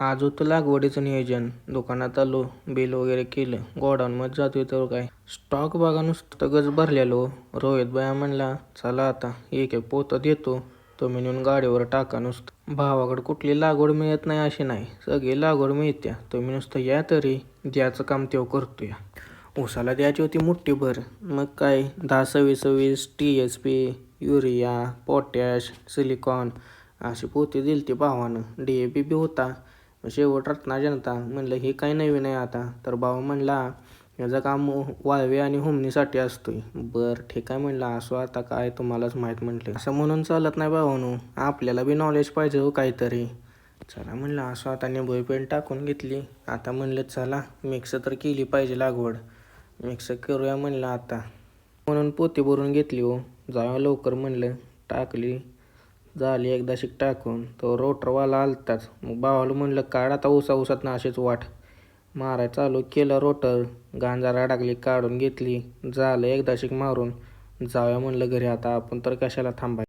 आज होतं लागवडीचं नियोजन. दुकानात आलो, बिल वगैरे केलं. गोडाऊनमध्ये जातोय तर काय स्टॉक बघा नुसतं गज भरलेलो. रोहित भैया म्हणला चला आता एक एक पोतं देतो, तुम्ही नेऊन गाडीवर टाका नुसतं. भावाकडे कुठली लागवड मिळत नाही अशी नाही, सगळी लागवड मिळत्या. तुम्ही नुसतं या तरी, द्याचं काम तेव्हा करतोय. ऊसाला द्यायची होती मुठ्ठीभर. मग काय 10-26-26 TSP, युरिया, पोटॅश, सिलिकॉन अशी पोती दिलती भावानं. DAP बी होता. शेवट रत्ना जनता. म्हणलं हे काय नवीन आहे आता. तर भाऊ म्हणला याचं काम वाळवे आणि हुमणीसाठी असतोय. बरं ठीक आहे म्हणलं, असो आता काय तुम्हालाच माहीत म्हटलं. असं म्हणून चालत नाही भावानो, आपल्याला बी नॉलेज पाहिजे हो काहीतरी. चला म्हणलं असं आता निंबू पेंट टाकून घेतली. आता म्हणलं चला मिक्स तर केली पाहिजे लागवड. मिक्स करूया म्हणलं आता. म्हणून पोती भरून घेतली हो. जाऊया लवकर म्हणलं. टाकली. झाली एकदाशीक टाकून. तो रोटरवाला आलताच. मग भावाला म्हणलं काढ आता ऊसात ना अशीच वाट. माराय चालू केलं रोटर. गांजारा अडकली काढून घेतली. झालं एकदाशीक मारून. जाऊया म्हणलं घरी आता, आपण तर कशाला थांबाय.